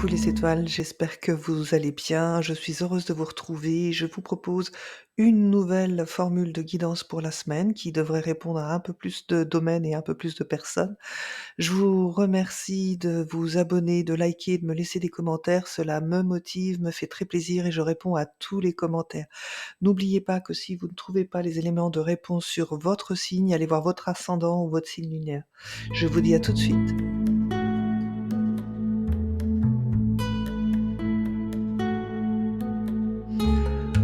Coucou les étoiles, j'espère que vous allez bien. Je suis heureuse de vous retrouver. Je vous propose une nouvelle formule de guidance pour la semaine qui devrait répondre à un peu plus de domaines et un peu plus de personnes. Je vous remercie de vous abonner, de liker, de me laisser des commentaires. Cela me motive, me fait très plaisir et je réponds à tous les commentaires. N'oubliez pas que si vous ne trouvez pas les éléments de réponse sur votre signe, allez voir votre ascendant ou votre signe lunaire. Je vous dis à tout de suite.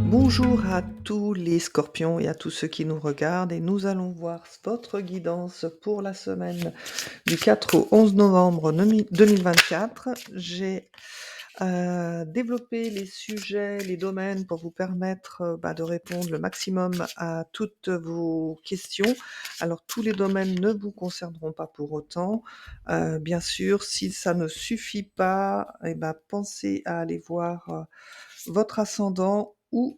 Bonjour à tous les scorpions et à tous ceux qui nous regardent et nous allons voir votre guidance pour la semaine du 4 au 11 novembre 2024. J'ai développé les sujets, les domaines pour vous permettre de répondre le maximum à toutes vos questions. Alors tous les domaines ne vous concerneront pas pour autant. Bien sûr, si ça ne suffit pas, pensez à aller voir votre ascendant ou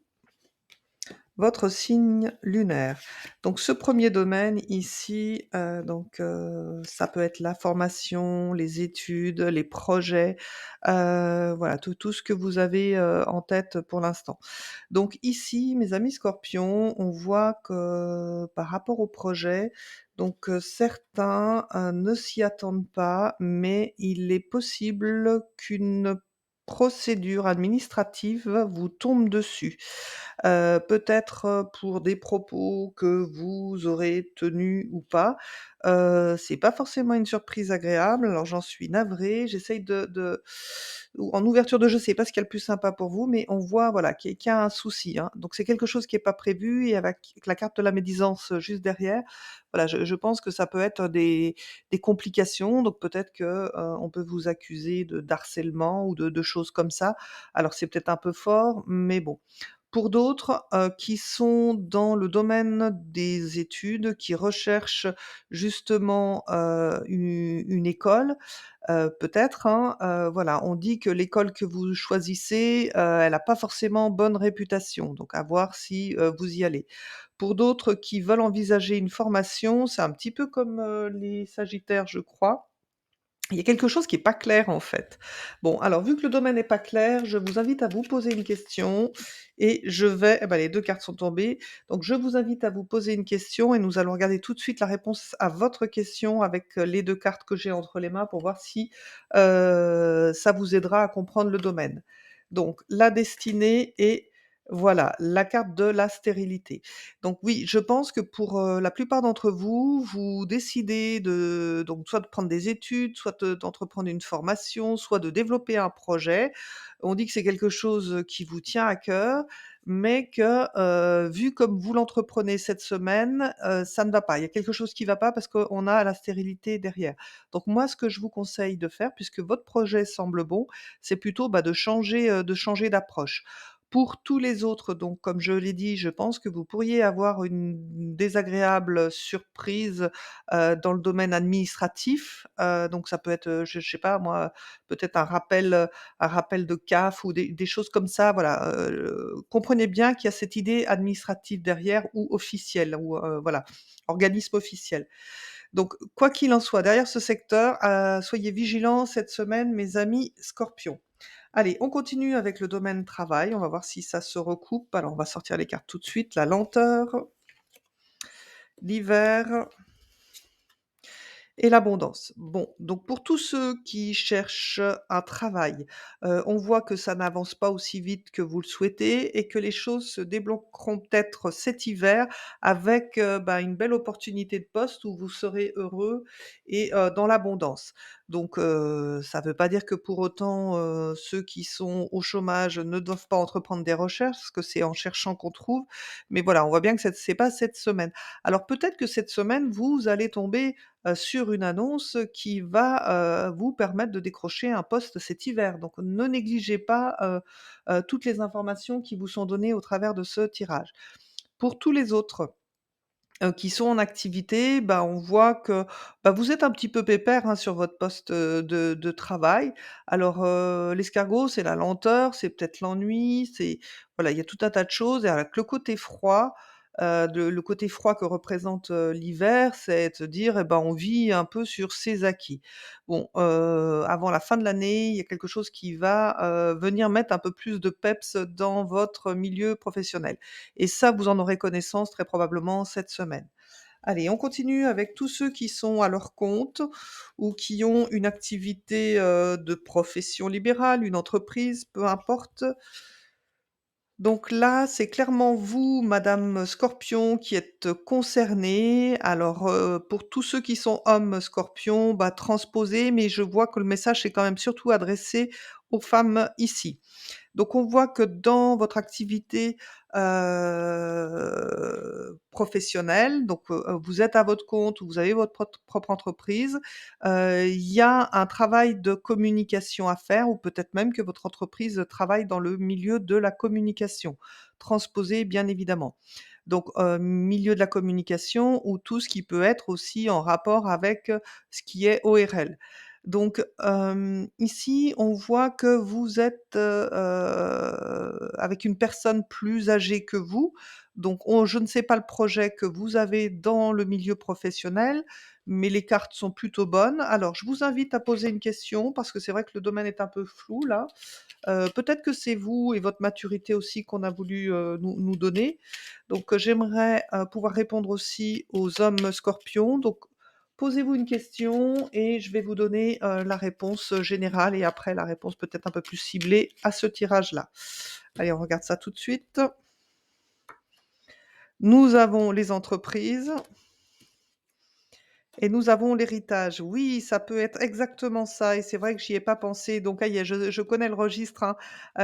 votre signe lunaire. Donc ce premier domaine ici, ça peut être la formation, les études, les projets, voilà, tout ce que vous avez, en tête pour l'instant. Donc ici, mes amis scorpions, on voit que par rapport au projet, certains, ne s'y attendent pas, mais il est possible qu'une procédure administrative vous tombe dessus. Peut-être, pour des propos que vous aurez tenus ou pas. C'est pas forcément une surprise agréable, alors j'en suis navrée. J'essaye de ou en ouverture de jeu, c'est pas ce qu'il y a le plus sympa pour vous, mais on voit, voilà, qu'il y a un souci, hein. Donc c'est quelque chose qui est pas prévu et avec la carte de la médisance, juste derrière, voilà, je pense que ça peut être des complications. Donc peut-être que, on peut vous accuser de d'harcèlement ou de choses comme ça. Alors c'est peut-être un peu fort, mais bon. Pour d'autres, qui sont dans le domaine des études, qui recherchent justement, une école, peut-être, hein, voilà, on dit que l'école que vous choisissez, elle a pas forcément bonne réputation, donc à voir si, vous y allez. Pour d'autres qui veulent envisager une formation, c'est un petit peu comme, les sagittaires, je crois. Il y a quelque chose qui est pas clair, en fait. Bon, alors vu que le domaine n'est pas clair, je vous invite à vous poser une question et je vais les 2 cartes sont tombées, donc je vous invite à vous poser une question et nous allons regarder tout de suite la réponse à votre question avec, les 2 cartes que j'ai entre les mains pour voir si, ça vous aidera à comprendre le domaine. Donc la destinée et voilà, la carte de la stérilité. Donc oui, je pense que pour, la plupart d'entre vous, vous décidez soit de prendre des études, soit d'entreprendre une formation, soit de développer un projet. On dit que c'est quelque chose, qui vous tient à cœur, mais que, vu comme vous l'entreprenez cette semaine, ça ne va pas. Il y a quelque chose qui ne va pas parce qu'on a la stérilité derrière. Donc moi, ce que je vous conseille de faire, puisque votre projet semble bon, c'est plutôt, de changer d'approche. Pour tous les autres, donc comme je l'ai dit, je pense que vous pourriez avoir une désagréable surprise, dans le domaine administratif. Donc ça peut être, je sais pas moi, peut-être un rappel de CAF ou des choses comme ça, voilà. Comprenez bien qu'il y a cette idée administrative derrière ou officielle ou, voilà, organisme officiel. Donc quoi qu'il en soit, derrière ce secteur, soyez vigilants cette semaine, mes amis scorpions. Allez, on continue avec le domaine travail, on va voir si ça se recoupe. Alors on va sortir les cartes tout de suite. La lenteur, l'hiver et l'abondance. Bon, donc pour tous ceux qui cherchent un travail, on voit que ça n'avance pas aussi vite que vous le souhaitez et que les choses se débloqueront peut-être cet hiver avec, une belle opportunité de poste où vous serez heureux et dans l'abondance. Donc ça ne veut pas dire que pour autant, ceux qui sont au chômage ne doivent pas entreprendre des recherches, parce que c'est en cherchant qu'on trouve. Mais voilà, on voit bien que c'est pas cette semaine. Alors peut-être que cette semaine, vous allez tomber sur une annonce qui va, vous permettre de décrocher un poste cet hiver. Donc ne négligez pas, toutes les informations qui vous sont données au travers de ce tirage. Pour tous les autres, qui sont en activité, on voit que, vous êtes un petit peu pépère, hein, sur votre poste, de travail. Alors, l'escargot, c'est la lenteur, c'est peut-être l'ennui, c'est voilà, il y a tout un tas de choses et avec le côté froid, le côté froid que représente, l'hiver, c'est de se dire: «Et ben, on vit un peu sur ses acquis». Bon, avant la fin de l'année, il y a quelque chose qui va, venir mettre un peu plus de peps dans votre milieu professionnel et ça, vous en aurez connaissance très probablement cette semaine. Allez, on continue avec tous ceux qui sont à leur compte ou qui ont une activité, de profession libérale, une entreprise, peu importe. Donc là, c'est clairement vous, madame Scorpion, qui êtes concernée. Alors, pour tous ceux qui sont hommes Scorpion, bah, transposez, mais je vois que le message est quand même surtout adressé aux femmes ici. Donc on voit que dans votre activité, professionnelle, donc, vous êtes à votre compte ou vous avez votre propre entreprise, il y a un travail de communication à faire ou peut-être même que votre entreprise travaille dans le milieu de la communication. Transposé bien évidemment. Donc, milieu de la communication ou tout ce qui peut être aussi en rapport avec, ce qui est ORL. Donc, ici, on voit que vous êtes, avec une personne plus âgée que vous. Donc je ne sais pas le projet que vous avez dans le milieu professionnel, mais les cartes sont plutôt bonnes. Alors je vous invite à poser une question parce que c'est vrai que le domaine est un peu flou là. Peut-être que c'est vous et votre maturité aussi qu'on a voulu, nous donner. Donc, j'aimerais, pouvoir répondre aussi aux hommes scorpions. Donc, posez-vous une question et je vais vous donner, la réponse, générale et après la réponse peut-être un peu plus ciblée à ce tirage-là. Allez, on regarde ça tout de suite. Nous avons les entreprises. Et nous avons l'héritage. Oui, ça peut être exactement ça et c'est vrai que j'y ai pas pensé donc ça y est, je connais le registre, hein.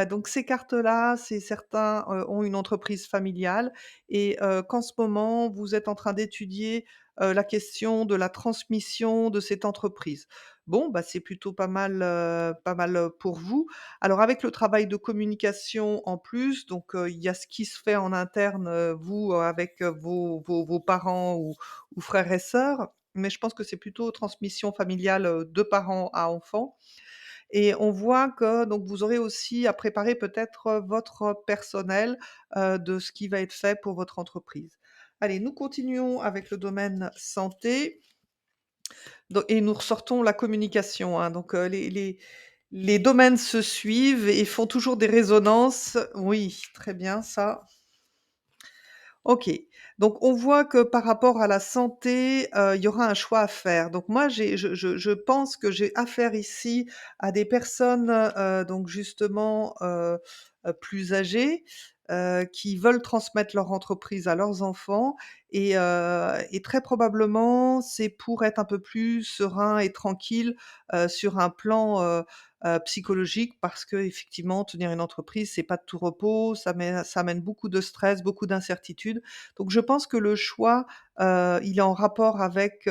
Donc ces cartes-là, c'est certains, ont une entreprise familiale et qu'en ce moment, vous êtes en train d'étudier, la question de la transmission de cette entreprise. Bon, bah, c'est plutôt pas mal, pour vous. Alors avec le travail de communication en plus, donc il y a ce qui se fait en interne, vous, avec, vos parents ou frères et sœurs mais je pense que c'est plutôt transmission familiale, de parents à enfants et on voit que donc vous aurez aussi à préparer peut-être, votre personnel, de ce qui va être fait pour votre entreprise. Allez, nous continuons avec le domaine santé do et nous ressortons la communication, hein, donc les domaines se suivent et font toujours des résonances. Oui, très bien ça. OK. Donc on voit que par rapport à la santé, il y aura un choix à faire. Donc moi je pense que j'ai affaire ici à des personnes, donc justement, plus âgées, qui veulent transmettre leur entreprise à leurs enfants et très probablement, c'est pour être un peu plus serein et tranquille, sur un plan, psychologique parce qu'effectivement tenir une entreprise, c'est pas de tout repos, ça amène beaucoup de stress, beaucoup d'incertitudes. Donc je pense que le choix, il est en rapport avec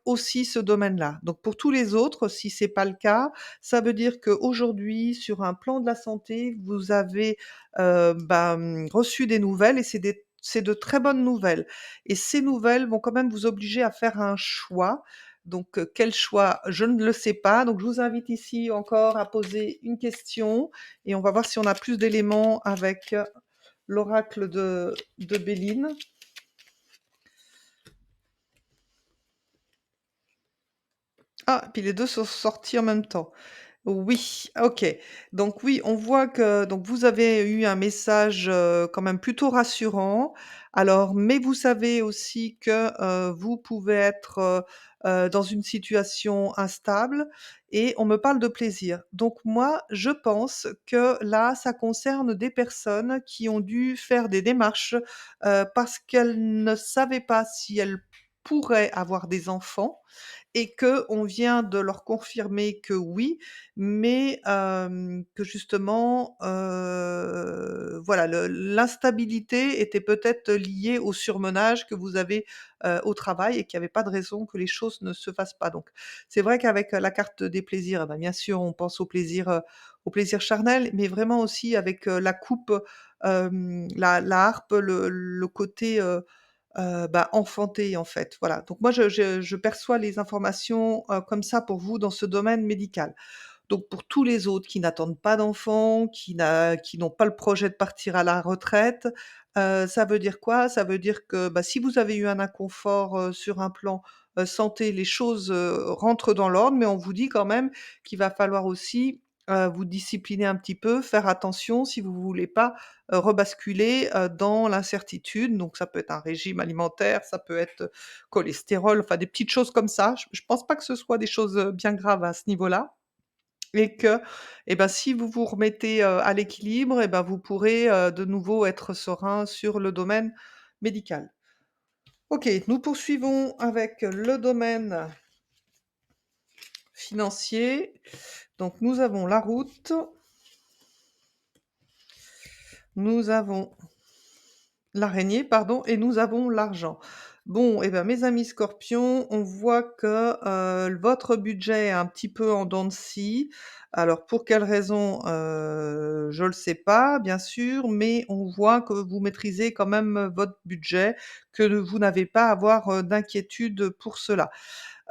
aussi ce domaine-là. Donc pour tous les autres, si c'est pas le cas, ça veut dire qu'aujourd'hui, sur un plan de la santé, vous avez, reçu des nouvelles et c'est de très bonnes nouvelles et ces nouvelles vont quand même vous obliger à faire un choix donc, quel choix? Je ne le sais pas. Donc, je vous invite ici encore à poser une question et on va voir si on a plus d'éléments avec, l'oracle de Béline. Ah, puis les 2 sont sortis en même temps. Oui, OK. Donc oui, on voit que donc vous avez eu un message, quand même plutôt rassurant. Alors mais vous savez aussi que, vous pouvez être, dans une situation instable et on me parle de plaisir. Donc moi, je pense que là, ça concerne des personnes qui ont dû faire des démarches, parce qu'elles ne savaient pas si elles pourraient avoir des enfants et qu'on vient de leur confirmer que oui, mais que justement, voilà, l'instabilité était peut-être liée au surmenage que vous avez, au travail et qu'il y avait pas de raison que les choses ne se fassent pas. Donc c'est vrai qu'avec, la carte des plaisirs, eh ben, bien sûr, on pense au plaisir charnel, mais vraiment aussi avec, la coupe, la harpe, le côté, enfanté, en fait, voilà. Donc moi, je perçois les informations, comme ça pour vous dans ce domaine médical. Donc pour tous les autres qui n'attendent pas d'enfants, qui n'ont pas le projet de partir à la retraite, ça veut dire quoi? Ça veut dire que, bah, si vous avez eu un inconfort, sur un plan, santé, les choses, rentrent dans l'ordre, mais on vous dit quand même qu'il va falloir aussi, vous discipliner un petit peu, faire attention si vous voulez pas, rebasculer, dans l'incertitude. Donc ça peut être un régime alimentaire, ça peut être, cholestérol, enfin des petites choses comme ça. Je pense pas que ce soit des choses, bien graves à ce niveau-là et que et ben, si vous vous remettez, à l'équilibre et ben, vous pourrez, de nouveau être serein sur le domaine médical. OK, nous poursuivons avec le domaine financier. Donc nous avons la route, nous avons l'araignée, pardon, et nous avons l'argent. Bon et ben, mes amis scorpions, on voit que, votre budget est un petit peu en dents de scie. Alors pour quelle raison? Je le sais pas, bien sûr, mais on voit que vous maîtrisez quand même, votre budget, que vous n'avez pas à avoir, d'inquiétude pour cela.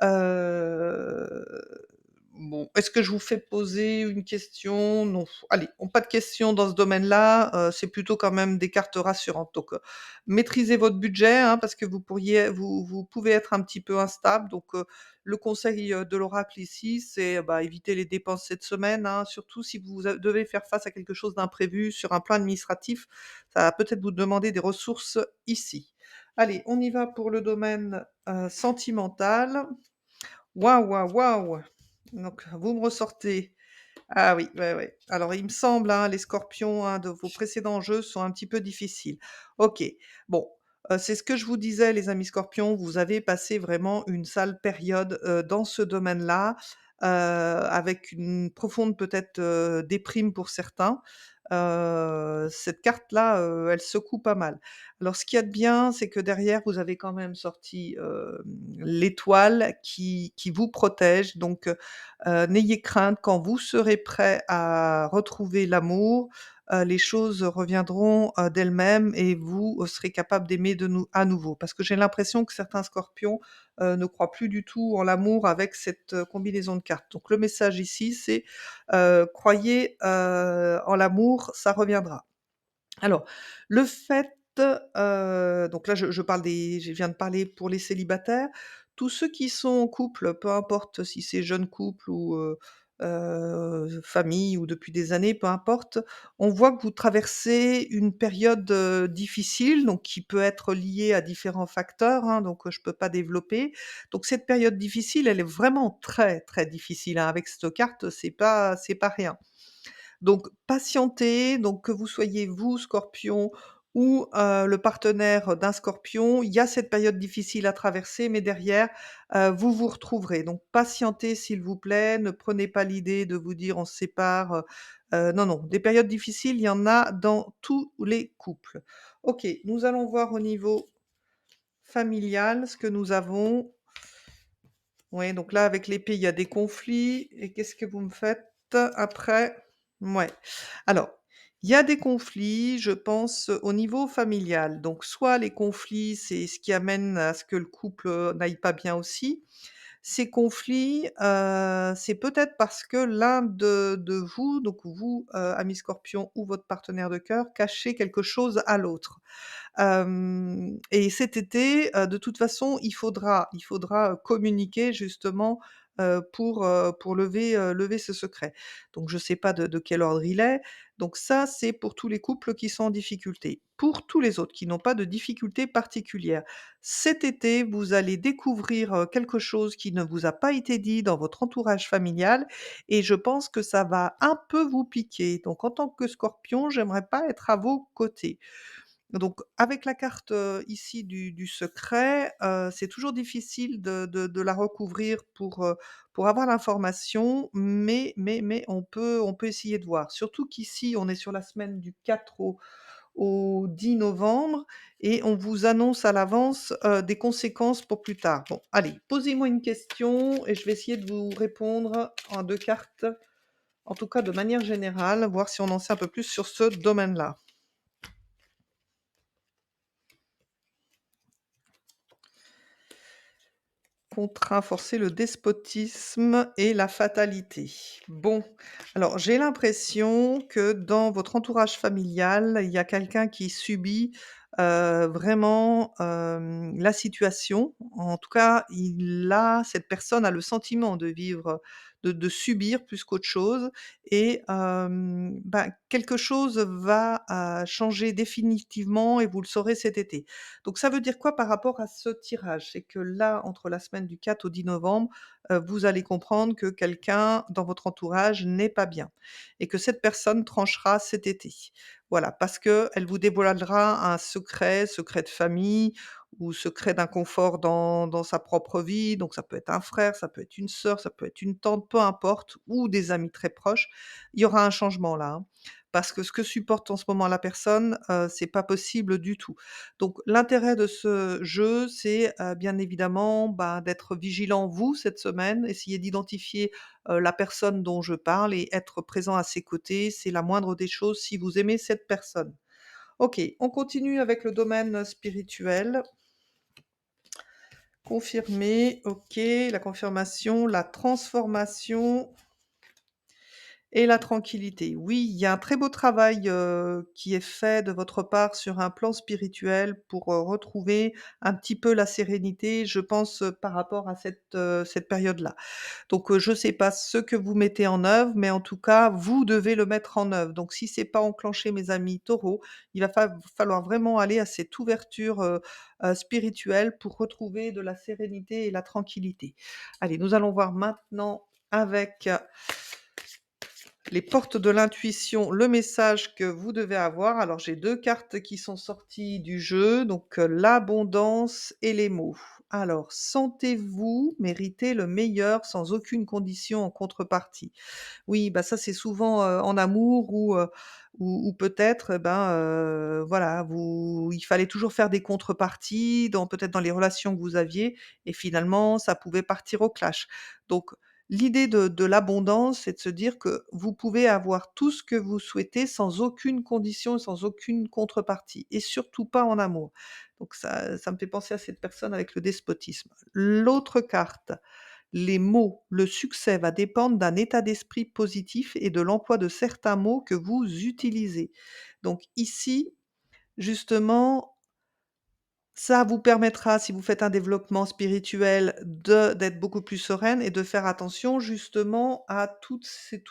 Heu, bon, est-ce que je vous fais poser une question? Non. Allez, pas de questions dans ce domaine-là, c'est plutôt quand même des cartes rassurantes. Donc, maîtrisez votre budget, hein, parce que vous pouvez être un petit peu instable. Donc, le conseil, de l'oracle ici, c'est, bah, éviter les dépenses cette semaine, hein, surtout si vous devez faire face à quelque chose d'imprévu sur un plan administratif. Ça va peut-être vous demander des ressources ici. Allez, on y va pour le domaine, sentimental. Waouh, waouh, waouh! Donc vous me ressortez ah oui, ouais, ouais. Alors il me semble, hein, les scorpions, hein, de vos précédents jeux sont un petit peu difficiles. OK, bon, c'est ce que je vous disais les amis scorpions, vous avez passé vraiment une sale période, dans ce domaine-là, avec une profonde peut-être, déprime pour certains. Cette carte-là, elle secoue pas mal. Alors ce qu'il y a de bien, c'est que derrière vous avez quand même sorti, l'étoile qui vous protège donc n'ayez crainte, quand vous serez prêt à retrouver l'amour, les choses reviendront, d'elles-mêmes et vous, serez capable d'aimer de nou à nouveau. Parce que j'ai l'impression que certains scorpions, ne croient plus du tout en l'amour avec cette, combinaison de cartes. Donc le message ici, c'est, croyez, en l'amour, ça reviendra. Alors, le fait, donc là je parle des je viens de parler pour les célibataires. Tous ceux qui sont en couple, peu importe si c'est jeune couple ou, famille ou depuis des années, peu importe, on voit que vous traversez une période, difficile, donc qui peut être liée à différents facteurs, hein, donc, je peux pas développer. Donc cette période difficile, elle est vraiment très, très difficile, hein. Avec cette carte, c'est pas rien. Donc patientez, donc que vous soyez vous, Scorpion ou le partenaire d'un Scorpion, il y a cette période difficile à traverser, mais derrière, vous vous retrouverez. Donc patientez s'il vous plaît, ne prenez pas l'idée de vous dire: «On se sépare», non, non, des périodes difficiles, il y en a dans tous les couples. OK, nous allons voir au niveau familial ce que nous avons. Ouais, donc là, avec l'épée, il y a des conflits et qu'est-ce que vous me faites après? Ouais. Alors, il y a des conflits, je pense, au niveau familial. Donc soit les conflits, c'est ce qui amène à ce que le couple, n'aille pas bien aussi. Ces conflits, c'est peut-être parce que l'un de vous, donc vous, ami Scorpion ou votre partenaire de cœur, cachez quelque chose à l'autre. Et cet été, de toute façon, il faudra, communiquer justement, pour lever ce secret. Donc je ne sais pas de quel ordre il est. Donc ça, c'est pour tous les couples qui sont en difficulté. Pour tous les autres qui n'ont pas de difficultés particulières, cet été, vous allez découvrir, quelque chose qui ne vous a pas été dit dans votre entourage familial et je pense que ça va un peu vous piquer. Donc en tant que Scorpion, j'aimerais pas être à vos côtés. Donc avec la carte, ici du secret, c'est toujours difficile de la recouvrir pour avoir l'information, mais on peut essayer de voir. Surtout qu'ici, on est sur la semaine du 4 au 10 novembre et on vous annonce à l'avance, des conséquences pour plus tard. Bon, allez, posez-moi une question et je vais essayer de vous répondre en 2 cartes, en tout cas de manière générale, voir si on en sait un peu plus sur ce domaine-là. contraint, forcer le despotisme et la fatalité. Bon, alors j'ai l'impression que dans votre entourage familial, il y a quelqu'un qui subit, vraiment, la situation. En tout cas, cette personne a le sentiment de vivre, de subir plus qu'autre chose et quelque chose va, changer définitivement et vous le saurez cet été. Donc ça veut dire quoi par rapport à ce tirage? C'est que là, entre la semaine du 4 au 10 novembre, vous allez comprendre que quelqu'un dans votre entourage n'est pas bien et que cette personne tranchera cet été. Voilà, parce qu'elle vous dévoilera un secret, secret de famille ou secret d'inconfort dans sa propre vie. Donc ça peut être un frère, ça peut être une sœur, ça peut être une tante, peu importe, ou des amis très proches. Il y aura un changement là, hein, parce que ce que supporte en ce moment la personne, c'est pas possible du tout. Donc l'intérêt de ce jeu, c'est, bien évidemment, d'être vigilant vous cette semaine, essayer d'identifier, la personne dont je parle et être présent à ses côtés, c'est la moindre des choses si vous aimez cette personne. OK, on continue avec le domaine spirituel. Confirmé, OK, la confirmation, la transformation et la tranquillité. Oui, il y a un très beau travail, qui est fait de votre part sur un plan spirituel pour, retrouver un petit peu la sérénité, je pense, par rapport à cette période-là. Donc, je ne sais pas ce que vous mettez en œuvre, mais en tout cas, vous devez le mettre en œuvre. Donc si c'est pas enclenché, mes amis taureaux, il va falloir vraiment aller à cette ouverture, spirituelle pour retrouver de la sérénité et la tranquillité. Allez, nous allons voir maintenant avec les portes de l'intuition, le message que vous devez avoir. Alors j'ai 2 cartes qui sont sorties du jeu, donc l'abondance et les mots. Alors, sentez-vous mériter le meilleur sans aucune condition en contrepartie? Oui, ça c'est souvent, en amour ou peut-être, voilà, il fallait toujours faire des contreparties peut-être dans les relations que vous aviez et finalement ça pouvait partir au clash. Donc l'idée de l'abondance, c'est de se dire que vous pouvez avoir tout ce que vous souhaitez sans aucune condition, sans aucune contrepartie et surtout pas en amour. Donc ça me fait penser à cette personne avec le despotisme. L'autre carte, les mots, le succès va dépendre d'un état d'esprit positif et de l'emploi de certains mots que vous utilisez. Donc ici, justement, ça vous permettra, si vous faites un développement spirituel, d'être beaucoup plus sereine et de faire attention justement à tous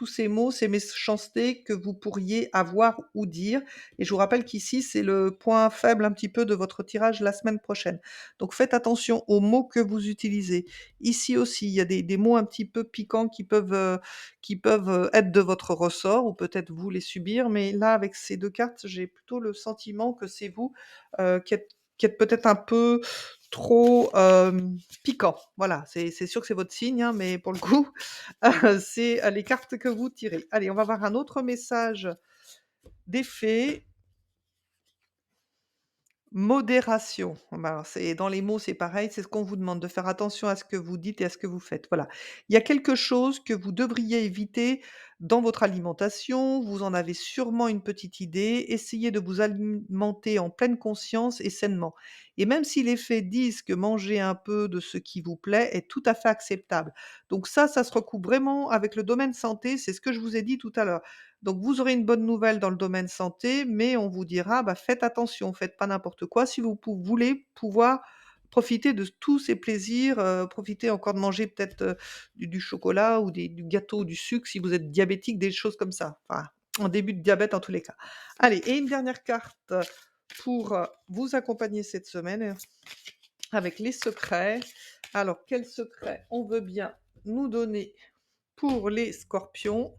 ces mots, ces méchancetés que vous pourriez avoir ou dire et je vous rappelle qu'ici, c'est le point faible un petit peu de votre tirage la semaine prochaine. Donc faites attention aux mots que vous utilisez. Ici aussi, il y a des mots un petit peu piquants qui peuvent être de votre ressort ou peut-être vous les subir, mais là, avec ces 2 cartes, j'ai plutôt le sentiment que c'est vous, qui êtes peut-être un peu trop, piquant. Voilà, c'est sûr que c'est votre signe, hein, mais pour le coup, c'est, les cartes que vous tirez. Allez, on va voir un autre message des fées. Modération. C'est dans les mots, c'est pareil, c'est ce qu'on vous demande, de faire attention à ce que vous dites et à ce que vous faites. Voilà. Il y a quelque chose que vous devriez éviter dans votre alimentation, vous en avez sûrement une petite idée. Essayez de vous alimenter en pleine conscience et sainement. Et même si les faits disent que manger un peu de ce qui vous plaît est tout à fait acceptable. Donc ça se recoupe vraiment avec le domaine santé, c'est ce que je vous ai dit tout à l'heure. Donc vous aurez une bonne nouvelle dans le domaine santé, mais on vous dira: «Faites attention, faites pas n'importe quoi». Si vous voulez pouvoir profiter de tous ces plaisirs, profiter encore de manger peut-être, du chocolat ou du gâteau ou du sucre si vous êtes diabétique, des choses comme ça. Enfin, en début de diabète en tous les cas. Allez et une dernière carte, pour, vous accompagner cette semaine, avec les secrets. Alors quels secrets on veut bien nous donner pour les scorpions?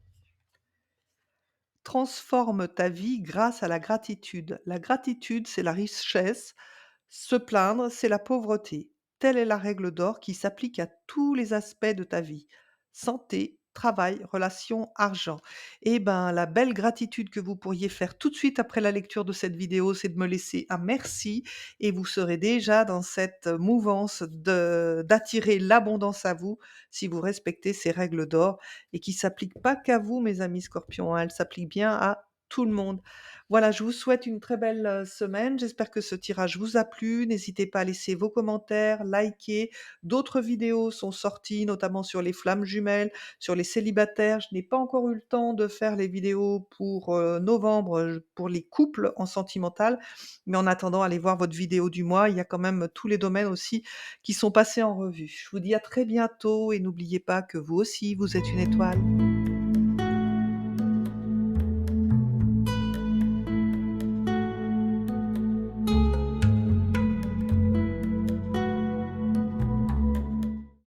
Transforme ta vie grâce à la gratitude. La gratitude, c'est la richesse. Se plaindre, c'est la pauvreté. Telle est la règle d'or qui s'applique à tous les aspects de ta vie. Santé, travail, relations, argent. La belle gratitude que vous pourriez faire tout de suite après la lecture de cette vidéo, c'est de me laisser un merci et vous serez déjà dans cette mouvance d'attirer l'abondance à vous si vous respectez ces règles d'or et qui s'appliquent pas qu'à vous, mes amis scorpions, hein, elles s'appliquent bien à tout le monde. Voilà, je vous souhaite une très belle, semaine. J'espère que ce tirage vous a plu. N'hésitez pas à laisser vos commentaires, liker. D'autres vidéos sont sorties, notamment sur les flammes jumelles, sur les célibataires. Je n'ai pas encore eu le temps de faire les vidéos pour, novembre, pour les couples en sentimental. Mais en attendant, allez voir votre vidéo du mois. Il y a quand même tous les domaines aussi qui sont passés en revue. Je vous dis à très bientôt et n'oubliez pas que vous aussi, vous êtes une étoile.